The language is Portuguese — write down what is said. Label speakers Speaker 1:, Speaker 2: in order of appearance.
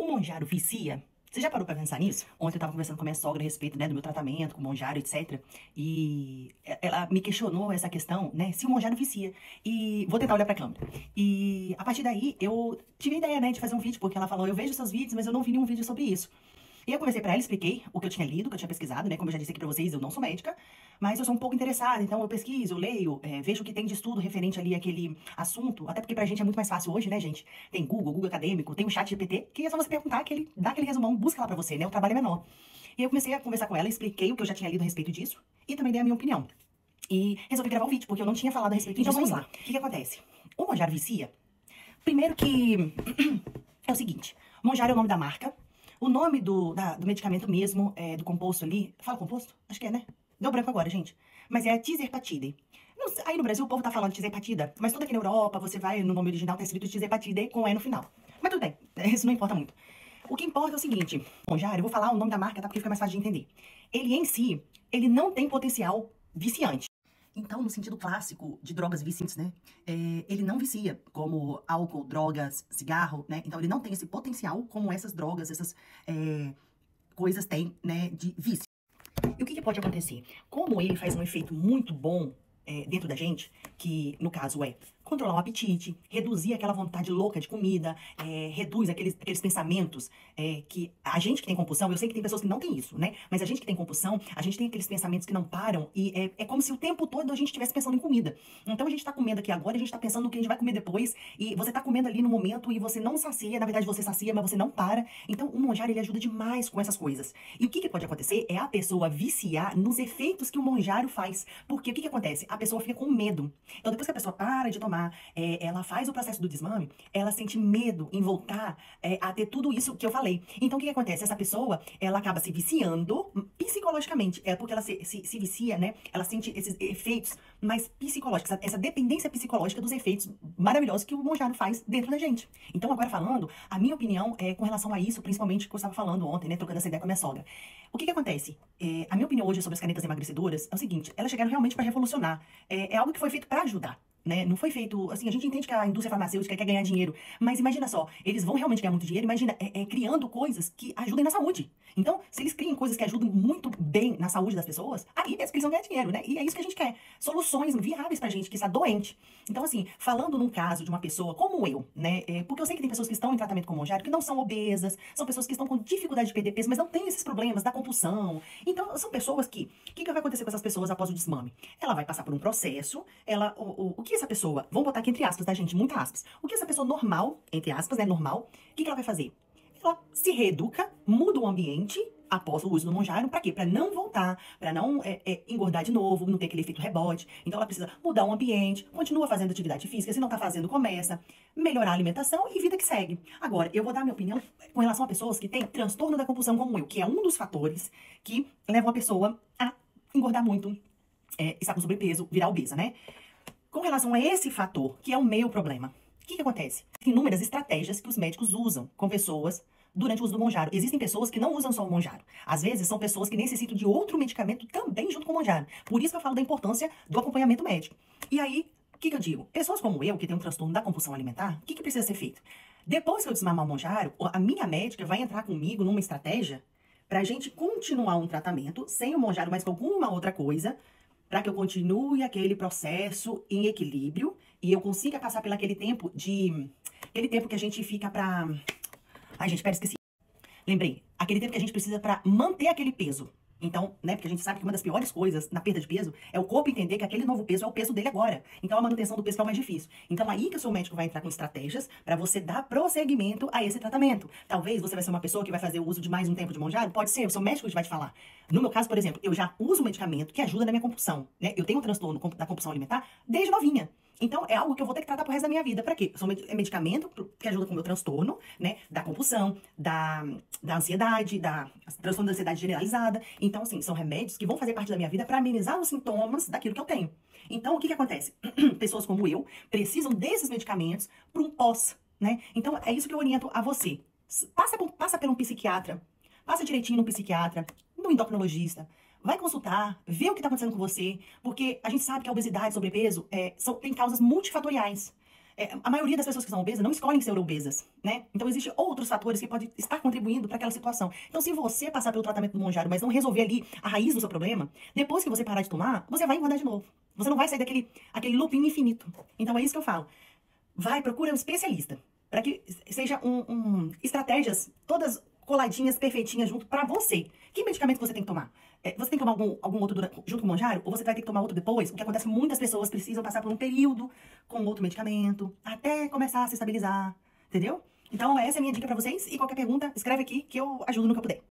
Speaker 1: O Monjaro vicia? Você já parou pra pensar nisso? Ontem eu tava conversando com a minha sogra a respeito, né, do meu tratamento com o Monjaro, etc. E ela me questionou essa questão, né, se o Monjaro vicia. E vou tentar olhar pra câmera. E a partir daí eu tive a ideia, né, de fazer um vídeo, porque ela falou, eu vejo seus vídeos, mas eu não vi nenhum vídeo sobre isso. E eu conversei pra ela, expliquei o que eu tinha lido, o que eu tinha pesquisado, né? Como eu já disse aqui pra vocês, eu não sou médica, mas eu sou um pouco interessada, então eu pesquiso, eu leio, vejo o que tem de estudo referente ali àquele assunto, até porque pra gente é muito mais fácil hoje, né, gente? Tem Google Acadêmico, tem o chat GPT, que é só você perguntar que ele dá aquele resumão, busca lá pra você, né? O trabalho é menor. E eu comecei a conversar com ela, expliquei o que eu já tinha lido a respeito disso, e também dei a minha opinião. E resolvi gravar o vídeo, porque eu não tinha falado a respeito disso. Então vamos lá. O que acontece? O Monjaro vicia? Primeiro que é o seguinte, Monjaro é o nome da marca. O nome do medicamento mesmo, do composto ali... Fala composto? Acho que é, né? Deu branco agora, gente. Mas é Tizerpatide. Aí no Brasil o povo tá falando Tizerpatida, mas toda aqui na Europa, você vai no nome original, tá escrito Tizerpatide com E no final. Mas tudo bem, isso não importa muito. O que importa é o seguinte, Monjaro, eu vou falar o nome da marca, tá? Porque fica mais fácil de entender. Ele em si, ele não tem potencial viciante. Então, no sentido clássico de drogas viciantes, né? Ele não vicia como álcool, drogas, cigarro, né? Então, ele não tem esse potencial como essas drogas, essas coisas têm, né? De vício. E o que pode acontecer? Como ele faz um efeito muito bom dentro da gente, que no caso é controlar o apetite, reduzir aquela vontade louca de comida, reduz aqueles pensamentos que a gente que tem compulsão, eu sei que tem pessoas que não tem isso, né? Mas a gente que tem compulsão, a gente tem aqueles pensamentos que não param e é como se o tempo todo a gente estivesse pensando em comida. Então a gente tá comendo aqui agora, a gente tá pensando no que a gente vai comer depois e você tá comendo ali no momento e você não sacia, na verdade você sacia, mas você não para. Então o Monjaro, ele ajuda demais com essas coisas. E o que pode acontecer é a pessoa viciar nos efeitos que o Monjaro faz. Porque o que acontece? A pessoa fica com medo. Então depois que a pessoa para de tomar, ela faz o processo do desmame, ela sente medo em voltar a ter tudo isso que eu falei. Então, o que acontece? Essa pessoa, ela acaba se viciando psicologicamente. É porque ela se vicia, né? Ela sente esses efeitos mais psicológicos, essa dependência psicológica dos efeitos maravilhosos que o Monjaro faz dentro da gente. Então, agora falando, a minha opinião é com relação a isso, principalmente que eu estava falando ontem, né? Trocando essa ideia com a minha sogra. O que acontece? A minha opinião hoje sobre as canetas emagrecedoras é o seguinte, elas chegaram realmente para revolucionar. É algo que foi feito para ajudar. Né? Não foi feito, assim, a gente entende que a indústria farmacêutica quer ganhar dinheiro, mas imagina só, eles vão realmente ganhar muito dinheiro, imagina, criando coisas que ajudem na saúde. Então, se eles criam coisas que ajudam muito bem na saúde das pessoas, aí é que eles vão ganhar dinheiro, né? E é isso que a gente quer, soluções viáveis pra gente que está doente. Então, assim, falando num caso de uma pessoa como eu, né? Porque eu sei que tem pessoas que estão em tratamento com Monjaro que não são obesas, são pessoas que estão com dificuldade de perder peso, mas não têm esses problemas da compulsão. Então, são pessoas que... O que vai acontecer com essas pessoas após o desmame? Ela vai passar por um processo, o que essa pessoa... Vamos botar aqui entre aspas, tá, gente? Muitas aspas. O que essa pessoa normal, entre aspas, né? Normal, o que ela vai fazer? Ela se reeduca, muda o ambiente após o uso do Monjaro, pra quê? Pra não voltar, pra não engordar de novo, não ter aquele efeito rebote. Então ela precisa mudar o ambiente, continua fazendo atividade física, se não tá fazendo, começa, melhorar a alimentação e vida que segue. Agora, eu vou dar minha opinião com relação a pessoas que têm transtorno da compulsão como eu, que é um dos fatores que levam a pessoa a engordar muito, estar com sobrepeso, virar obesa, né? Com relação a esse fator, que é o meu problema, o que acontece? Tem inúmeras estratégias que os médicos usam com pessoas durante o uso do Monjaro. Existem pessoas que não usam só o Monjaro. Às vezes, são pessoas que necessitam de outro medicamento também junto com o Monjaro. Por isso que eu falo da importância do acompanhamento médico. E aí, o que eu digo? Pessoas como eu, que tem um transtorno da compulsão alimentar, o que precisa ser feito? Depois que eu desmamar o Monjaro, a minha médica vai entrar comigo numa estratégia pra gente continuar um tratamento sem o Monjaro, mas com alguma outra coisa, para que eu continue aquele processo em equilíbrio e eu consiga passar pelo aquele tempo que a gente fica pra... Ai, gente, pera, esqueci. Lembrei. Aquele tempo que a gente precisa pra manter aquele peso. Então, né, porque a gente sabe que uma das piores coisas na perda de peso é o corpo entender que aquele novo peso é o peso dele agora. Então, a manutenção do peso que é o mais difícil. Então, aí que o seu médico vai entrar com estratégias pra você dar prosseguimento a esse tratamento. Talvez você vai ser uma pessoa que vai fazer o uso de mais um tempo de Monjaro? Pode ser, o seu médico vai te falar. No meu caso, por exemplo, eu já uso um medicamento que ajuda na minha compulsão, né? Eu tenho um transtorno da compulsão alimentar desde novinha. Então, é algo que eu vou ter que tratar pro resto da minha vida. Pra quê? É medicamento que ajuda com o meu transtorno, né? Da compulsão, da ansiedade, transtorno da ansiedade generalizada. Então, assim, são remédios que vão fazer parte da minha vida pra amenizar os sintomas daquilo que eu tenho. Então, o que acontece? Pessoas como eu precisam desses medicamentos para um pós, né? Então, é isso que eu oriento a você. Passa por um psiquiatra, passa direitinho no psiquiatra, no endocrinologista. Vai consultar, vê o que está acontecendo com você, porque a gente sabe que a obesidade e sobrepeso tem causas multifatoriais. A maioria das pessoas que são obesas não escolhem ser obesas, né? Então, existem outros fatores que podem estar contribuindo para aquela situação. Então, se você passar pelo tratamento do Monjaro, mas não resolver ali a raiz do seu problema, depois que você parar de tomar, você vai engordar de novo. Você não vai sair aquele looping infinito. Então, é isso que eu falo. Procura um especialista, para que seja estratégias todas coladinhas, perfeitinhas junto para você. Que medicamento você tem que tomar? Você tem que tomar algum outro junto com o Monjaro? Ou você vai ter que tomar outro depois? O que acontece, muitas pessoas precisam passar por um período com outro medicamento, até começar a se estabilizar, entendeu? Então, essa é a minha dica para vocês. E qualquer pergunta, escreve aqui que eu ajudo no que eu puder.